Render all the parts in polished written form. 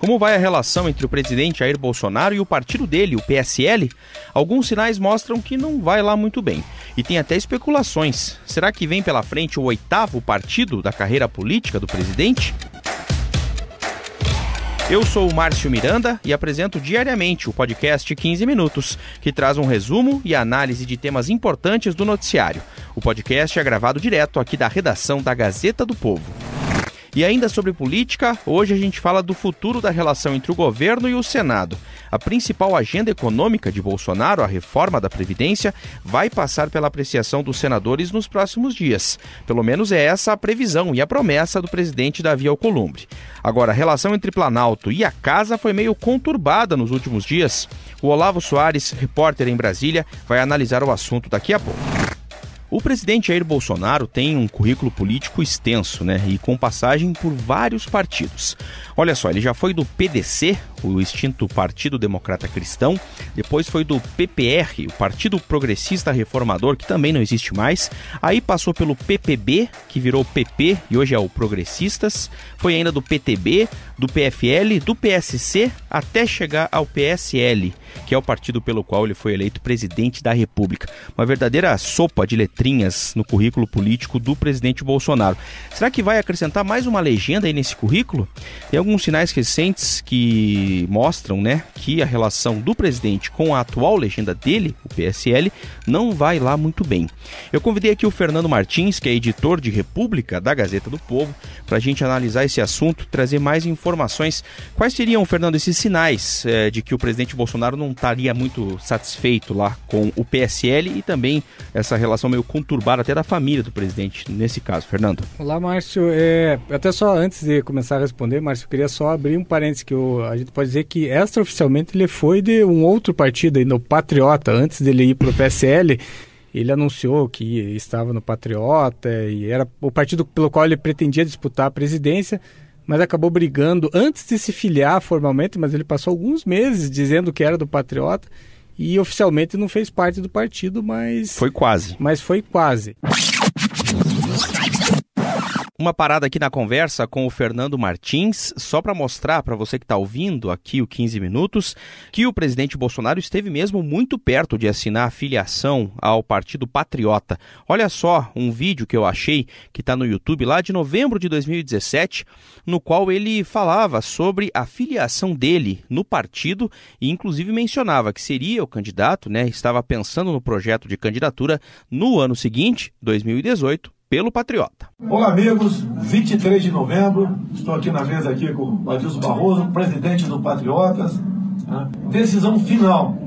Como vai a relação entre o presidente Jair Bolsonaro e o partido dele, o PSL? Alguns sinais mostram que não vai lá muito bem. E tem até especulações. Será que vem pela frente o 8º partido da carreira política do presidente? Eu sou o Márcio Miranda e apresento diariamente o podcast 15 Minutos, que traz um resumo e análise de temas importantes do noticiário. O podcast é gravado direto aqui da redação da Gazeta do Povo. E ainda sobre política, hoje a gente fala do futuro da relação entre o governo e o Senado. A principal agenda econômica de Bolsonaro, a reforma da Previdência, vai passar pela apreciação dos senadores nos próximos dias. Pelo menos é essa a previsão e a promessa do presidente Davi Alcolumbre. Agora, a relação entre Planalto e a Casa foi meio conturbada nos últimos dias. O Olavo Soares, repórter em Brasília, vai analisar o assunto daqui a pouco. O presidente Jair Bolsonaro tem um currículo político extenso, e com passagem por vários partidos. Olha só, ele já foi do PDC, o extinto Partido Democrata Cristão, depois foi do PPR, o Partido Progressista Reformador, que também não existe mais, aí passou pelo PPB, que virou PP e hoje é o Progressistas, foi ainda do PTB, do PFL, do PSC, até chegar ao PSL, que é o partido pelo qual ele foi eleito presidente da República. Uma verdadeira sopa de letrinhas no currículo político do presidente Bolsonaro. Será que vai acrescentar mais uma legenda aí nesse currículo? Tem alguns sinais recentes que mostram, que a relação do presidente com a atual legenda dele, o PSL, não vai lá muito bem. Eu convidei aqui o Fernando Martins, que é editor de República da Gazeta do Povo, para a gente analisar esse assunto, trazer mais informações. Quais seriam, Fernando, esses sinais de que o presidente Bolsonaro não estaria muito satisfeito lá com o PSL e também essa relação meio conturbada até da família do presidente, nesse caso, Fernando? Olá, Márcio. Até só antes de começar a responder, Márcio, eu queria só abrir um parênteses que a gente pode dizer que extraoficialmente ele foi de um outro partido, aí, no Patriota, antes dele ir para o PSL. Ele anunciou que estava no Patriota e era o partido pelo qual ele pretendia disputar a presidência, mas acabou brigando antes de se filiar formalmente, mas ele passou alguns meses dizendo que era do Patriota e oficialmente não fez parte do partido, mas... Foi quase. Mas foi quase. Uma parada aqui na conversa com o Fernando Martins, só para mostrar para você que está ouvindo aqui o 15 Minutos, que o presidente Bolsonaro esteve mesmo muito perto de assinar a filiação ao Partido Patriota. Olha só um vídeo que eu achei, que está no YouTube, lá de novembro de 2017, no qual ele falava sobre a filiação dele no partido e inclusive mencionava que seria o candidato, estava pensando no projeto de candidatura no ano seguinte, 2018, pelo Patriota. Olá, amigos. 23 de novembro, estou aqui na mesa aqui com o Adilson Barroso, presidente do Patriotas. Decisão final.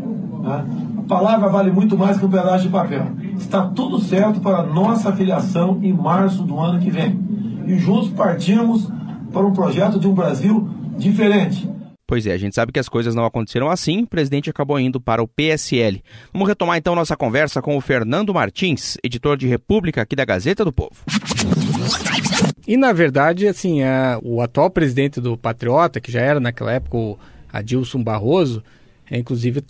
A palavra vale muito mais que um pedaço de papel. Está tudo certo para a nossa filiação em março do ano que vem. E juntos partimos para um projeto de um Brasil diferente. Pois é, a gente sabe que as coisas não aconteceram assim, o presidente acabou indo para o PSL. Vamos retomar então nossa conversa com o Fernando Martins, editor de República aqui da Gazeta do Povo. E na verdade, assim, o atual presidente do Patriota, que já era naquela época o Adilson Barroso, inclusive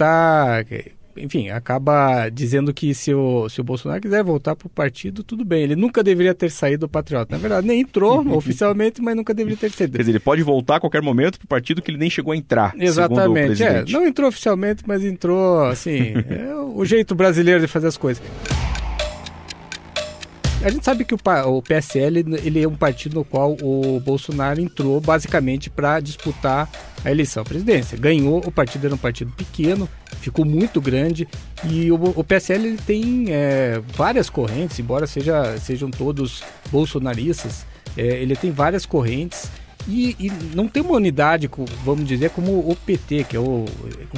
acaba dizendo que se o Bolsonaro quiser voltar para o partido, tudo bem. Ele nunca deveria ter saído do Patriota. Na verdade, nem entrou oficialmente, mas nunca deveria ter saído. Quer dizer, ele pode voltar a qualquer momento para o partido que ele nem chegou a entrar. Exatamente. Não entrou oficialmente, mas entrou, assim, o jeito brasileiro de fazer as coisas. A gente sabe que o PSL ele é um partido no qual o Bolsonaro entrou basicamente para disputar a eleição à presidência. Ganhou, o partido era um partido pequeno, ficou muito grande e o PSL ele tem várias correntes, embora sejam todos bolsonaristas, ele tem várias correntes e não tem uma unidade, vamos dizer, como o PT, que é um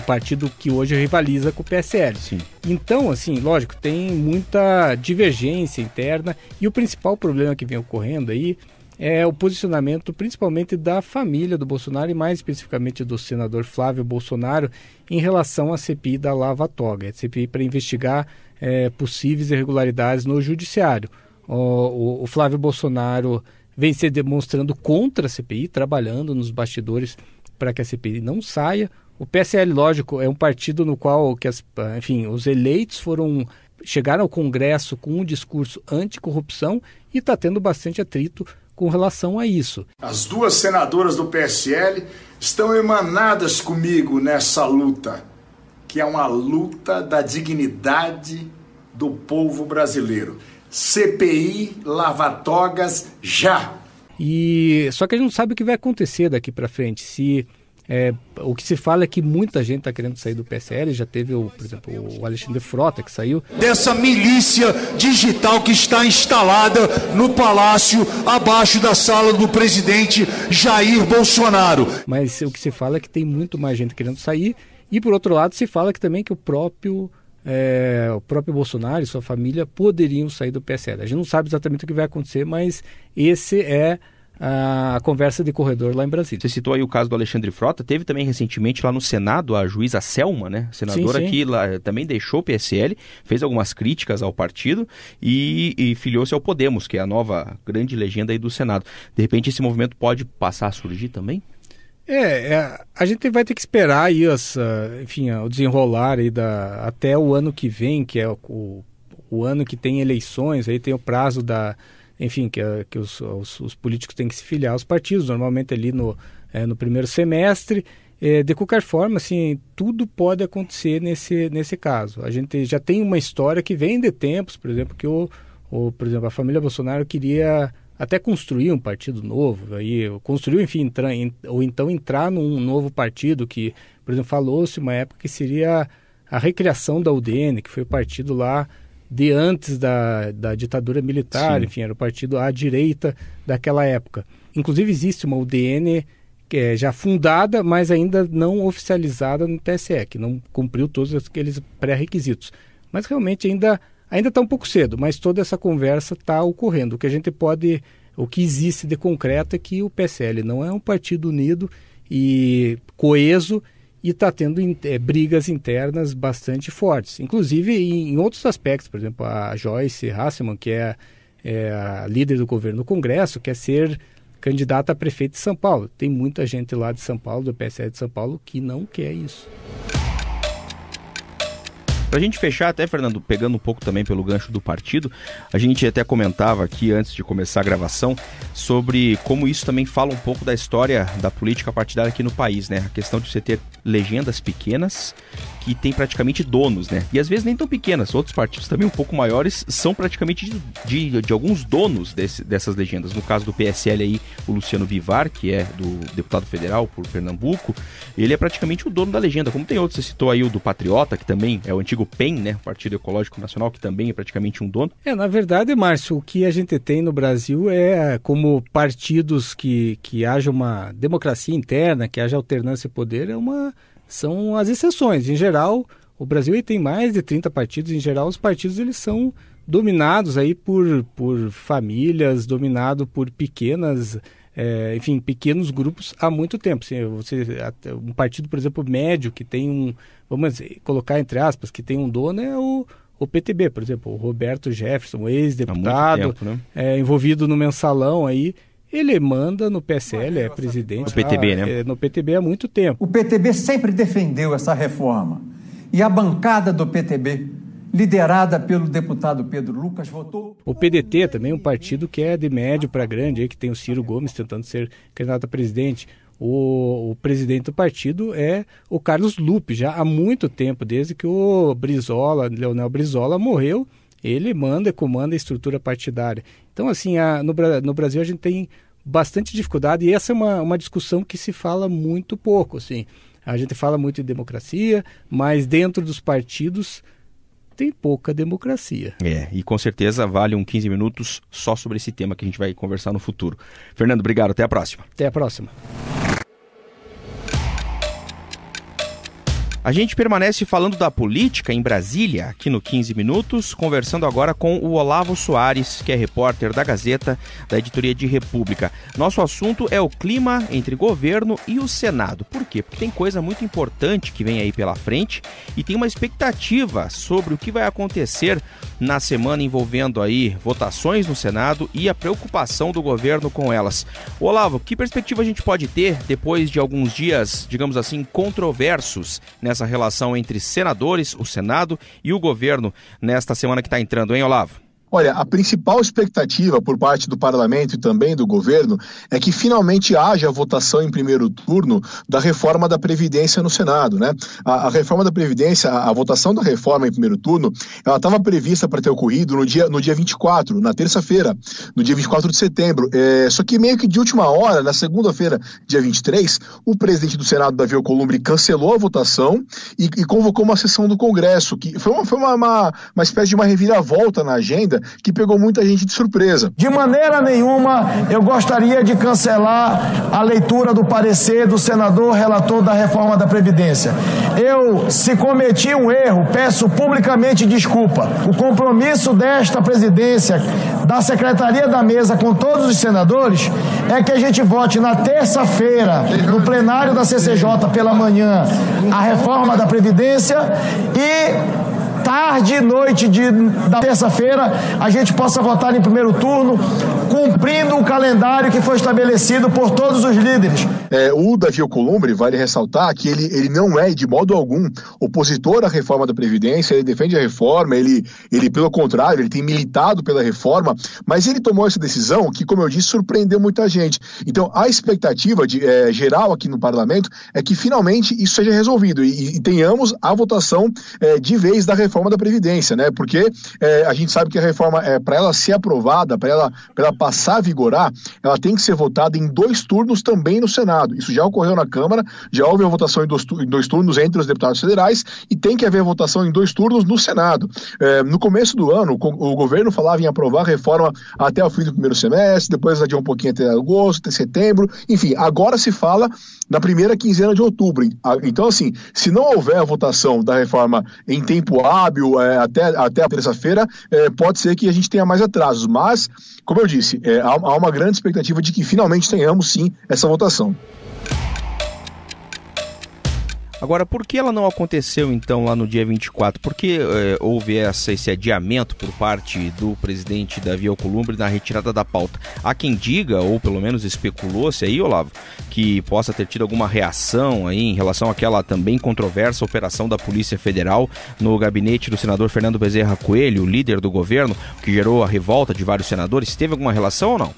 partido que hoje rivaliza com o PSL. Sim. Então, assim, lógico, tem muita divergência interna e o principal problema que vem ocorrendo aí é o posicionamento principalmente da família do Bolsonaro e mais especificamente do senador Flávio Bolsonaro em relação à CPI da Lava Toga, a CPI para investigar possíveis irregularidades no judiciário. O Flávio Bolsonaro vem se demonstrando contra a CPI, trabalhando nos bastidores para que a CPI não saia. O PSL, lógico, é um partido no qual os eleitos chegaram ao Congresso com um discurso anticorrupção e está tendo bastante atrito com relação a isso. As duas senadoras do PSL estão emanadas comigo nessa luta, que é uma luta da dignidade do povo brasileiro. CPI, lava-togas, já! Só que a gente não sabe o que vai acontecer daqui para frente. O que se fala é que muita gente está querendo sair do PSL. Já teve, por exemplo, o Alexandre Frota que saiu. Dessa milícia digital que está instalada no palácio abaixo da sala do presidente Jair Bolsonaro. Mas o que se fala é que tem muito mais gente querendo sair. E por outro lado se fala que também que o próprio Bolsonaro e sua família poderiam sair do PSL. A gente não sabe exatamente o que vai acontecer, mas esse é a conversa de corredor lá em Brasília. Você citou aí o caso do Alexandre Frota, teve também recentemente lá no Senado a juíza Selma, né, senadora, sim. Que lá, também deixou o PSL, fez algumas críticas ao partido e filiou-se ao Podemos, que é a nova grande legenda aí do Senado. De repente esse movimento pode passar a surgir também? A gente vai ter que esperar aí o desenrolar aí até o ano que vem, que é o ano que tem eleições, aí tem o prazo que os políticos têm que se filiar aos partidos, normalmente ali no primeiro semestre. De qualquer forma, assim, tudo pode acontecer nesse caso. A gente já tem uma história que vem de tempos, por exemplo, que por exemplo, a família Bolsonaro queria até construir um partido novo, ou então entrar num novo partido que, por exemplo, falou-se uma época que seria a recriação da UDN, que foi o partido lá de antes da ditadura militar. Sim. Enfim, era o partido à direita daquela época. Inclusive existe uma UDN que é já fundada, mas ainda não oficializada no TSE, que não cumpriu todos aqueles pré-requisitos. Mas realmente ainda está um pouco cedo, mas toda essa conversa está ocorrendo. O que existe de concreto é que o PSL não é um partido unido e coeso e está tendo brigas internas bastante fortes. Inclusive em outros aspectos, por exemplo, a Joyce Hasselmann, que é a líder do governo no Congresso, quer ser candidata a prefeito de São Paulo. Tem muita gente lá de São Paulo, do PSL de São Paulo, que não quer isso. Pra gente fechar até, Fernando, pegando um pouco também pelo gancho do partido, a gente até comentava aqui antes de começar a gravação sobre como isso também fala um pouco da história da política partidária aqui no país, né? A questão de você ter legendas pequenas que tem praticamente donos, né? E às vezes nem tão pequenas, outros partidos também um pouco maiores são praticamente de alguns donos dessas legendas. No caso do PSL aí, o Luciano Bivar, que é do deputado federal por Pernambuco, ele é praticamente o dono da legenda, como tem outros. Você citou aí o do Patriota, que também é o antigo PEN, né? O Partido Ecológico Nacional, que também é praticamente um dono. Na verdade, Márcio, o que a gente tem no Brasil é como partidos que haja uma democracia interna, que haja alternância de poder, são as exceções. Em geral, o Brasil tem mais de 30 partidos. Em geral, os partidos eles são dominados aí por famílias, dominados por pequenos grupos há muito tempo. Um partido, por exemplo, médio, que tem vamos colocar entre aspas, que tem um dono é o PTB, por exemplo, o Roberto Jefferson, ex-deputado, né? Envolvido no mensalão aí. Ele manda no PSL, é presidente. No PTB, né? No PTB há muito tempo. O PTB sempre defendeu essa reforma. E a bancada do PTB, liderada pelo deputado Pedro Lucas, votou... O PDT também é um partido que é de médio para grande, aí, que tem o Ciro Gomes tentando ser candidato a presidente. O presidente do partido é o Carlos Lupe, já há muito tempo, desde que o Leonel Brizola, morreu. Ele comanda a estrutura partidária. Então, assim, no Brasil a gente tem bastante dificuldade e essa é uma discussão que se fala muito pouco, assim. A gente fala muito de democracia, mas dentro dos partidos tem pouca democracia. E com certeza vale 15 minutos só sobre esse tema que a gente vai conversar no futuro. Fernando, obrigado. Até a próxima. Até a próxima. A gente permanece falando da política em Brasília, aqui no 15 Minutos, conversando agora com o Olavo Soares, que é repórter da Gazeta, da editoria de República. Nosso assunto é o clima entre governo e o Senado. Por quê? Porque tem coisa muito importante que vem aí pela frente e tem uma expectativa sobre o que vai acontecer na semana envolvendo aí votações no Senado e a preocupação do governo com elas. Olavo, que perspectiva a gente pode ter depois de alguns dias, digamos assim, controversos nessa relação entre senadores, o Senado e o governo nesta semana que está entrando, hein, Olavo? Olha, a principal expectativa por parte do parlamento e também do governo é que finalmente haja votação em primeiro turno da reforma da Previdência no Senado, né? A reforma da Previdência, a votação da reforma em primeiro turno, ela estava prevista para ter ocorrido no dia 24, na terça-feira, no dia 24 de setembro. Só que meio que de última hora, na segunda-feira, dia 23, o presidente do Senado, Davi Alcolumbre, cancelou a votação e convocou uma sessão do Congresso, que foi uma espécie de uma reviravolta na agenda que pegou muita gente de surpresa. De maneira nenhuma eu gostaria de cancelar a leitura do parecer do senador relator da reforma da Previdência. Se cometi um erro, peço publicamente desculpa. O compromisso desta presidência, da Secretaria da Mesa com todos os senadores, é que a gente vote na terça-feira, no plenário da CCJ pela manhã, a reforma da Previdência e tarde e noite da terça-feira a gente possa votar em primeiro turno, cumprindo o calendário que foi estabelecido por todos os líderes. O Davi Alcolumbre, vale ressaltar que ele não é de modo algum opositor à reforma da Previdência, ele defende a reforma, ele pelo contrário, ele tem militado pela reforma, mas ele tomou essa decisão que, como eu disse, surpreendeu muita gente. Então a expectativa geral aqui no parlamento é que finalmente isso seja resolvido e tenhamos a votação de vez da reforma da Previdência, né? Porque a gente sabe que a reforma, para ela ser aprovada, para ela passar a vigorar, ela tem que ser votada em 2 turnos também no Senado. Isso já ocorreu na Câmara, já houve a votação em 2 turnos entre os deputados federais e tem que haver a votação em 2 turnos no Senado. No começo do ano, o governo falava em aprovar a reforma até o fim do primeiro semestre, depois adiou um pouquinho até agosto, até setembro, enfim, agora se fala na primeira quinzena de outubro. Então, assim, se não houver a votação da reforma em tempo hábil até a terça-feira, pode ser que a gente tenha mais atrasos, mas, como eu disse, há uma grande expectativa de que finalmente tenhamos sim essa votação. Agora, por que ela não aconteceu, então, lá no dia 24? Por que houve esse adiamento por parte do presidente Davi Alcolumbre na retirada da pauta? Há quem diga, ou pelo menos especulou-se aí, Olavo, que possa ter tido alguma reação aí em relação àquela também controversa operação da Polícia Federal no gabinete do senador Fernando Bezerra Coelho, líder do governo, que gerou a revolta de vários senadores. Teve alguma relação ou não?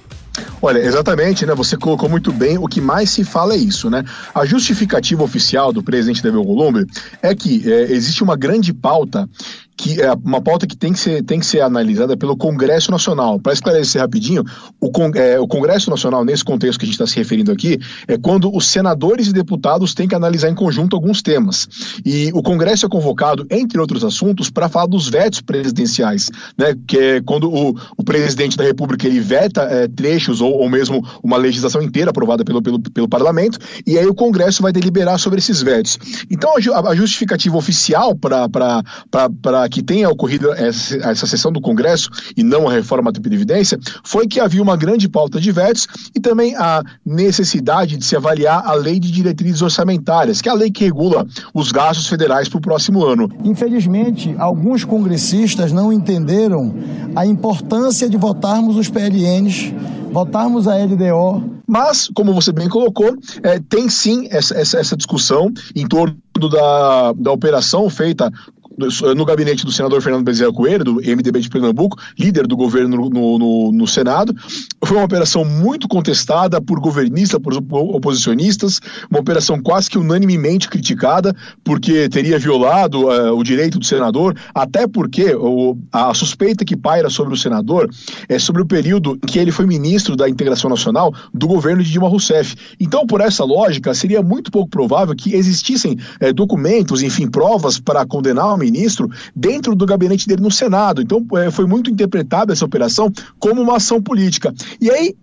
Olha, exatamente, né? Você colocou muito bem, o que mais se fala é isso, né? A justificativa oficial do presidente Davi Alcolumbre é que existe uma grande pauta, que é uma pauta que tem que ser analisada pelo Congresso Nacional. Para esclarecer rapidinho, o Congresso Nacional, nesse contexto que a gente está se referindo aqui, é quando os senadores e deputados têm que analisar em conjunto alguns temas. E o Congresso é convocado, entre outros assuntos, para falar dos vetos presidenciais, né? Que é quando o presidente da República ele veta trechos ou mesmo uma legislação inteira aprovada pelo parlamento, e aí o Congresso vai deliberar sobre esses vetos. Então a justificativa oficial para que tenha ocorrido essa sessão do Congresso e não a reforma da Previdência foi que havia uma grande pauta de vetos e também a necessidade de se avaliar a lei de diretrizes orçamentárias, que é a lei que regula os gastos federais para o próximo ano. Infelizmente, alguns congressistas não entenderam a importância de votarmos os PLNs, votarmos a LDO. Mas, como você bem colocou, tem sim essa discussão em torno da operação feita no gabinete do senador Fernando Bezerra Coelho, do MDB de Pernambuco, líder do governo no Senado. Foi uma operação muito contestada por governistas, por oposicionistas, uma operação quase que unanimemente criticada, porque teria violado o direito do senador, até porque a suspeita que paira sobre o senador é sobre o período em que ele foi ministro da Integração Nacional do governo de Dilma Rousseff. Então, por essa lógica, seria muito pouco provável que existissem documentos, enfim, provas para condenar o ministro dentro do gabinete dele no Senado. Então, foi muito interpretada essa operação como uma ação política. E aí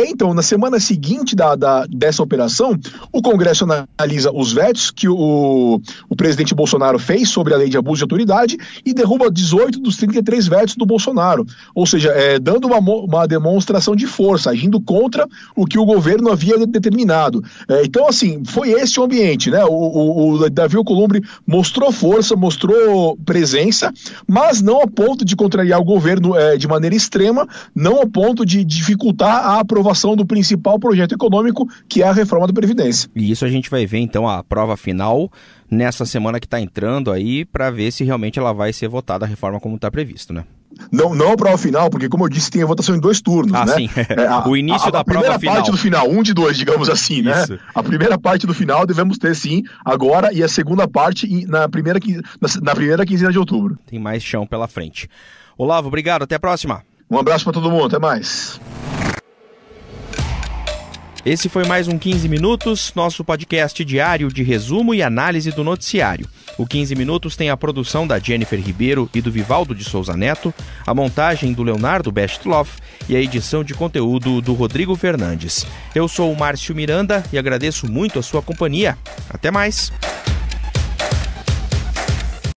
então, na semana seguinte dessa operação, o Congresso analisa os vetos que o presidente Bolsonaro fez sobre a lei de abuso de autoridade e derruba 18 dos 33 vetos do Bolsonaro. Ou seja, dando uma demonstração de força, agindo contra o que o governo havia determinado. Então, assim, foi esse o ambiente, né? O Davi Alcolumbre mostrou força, mostrou presença, mas não a ponto de contrariar o governo de maneira extrema, não a ponto de dificultar a aprovação do principal projeto econômico, que é a reforma da Previdência. E isso a gente vai ver, então, a prova final nessa semana que está entrando aí, para ver se realmente ela vai ser votada a reforma como está previsto, né? Não a prova final, porque como eu disse, tem a votação em 2 turnos, né? Sim. O início da prova final. A primeira parte do final, 1 de 2, digamos assim, né? Isso. A primeira parte do final devemos ter, sim, agora, e a segunda parte na primeira quinzena de outubro. Tem mais chão pela frente. Olavo, obrigado, até a próxima. Um abraço para todo mundo, até mais. Esse foi mais um 15 Minutos, nosso podcast diário de resumo e análise do noticiário. O 15 Minutos tem a produção da Jennifer Ribeiro e do Vivaldo de Souza Neto, a montagem do Leonardo Bestloff e a edição de conteúdo do Rodrigo Fernandes. Eu sou o Márcio Miranda e agradeço muito a sua companhia. Até mais!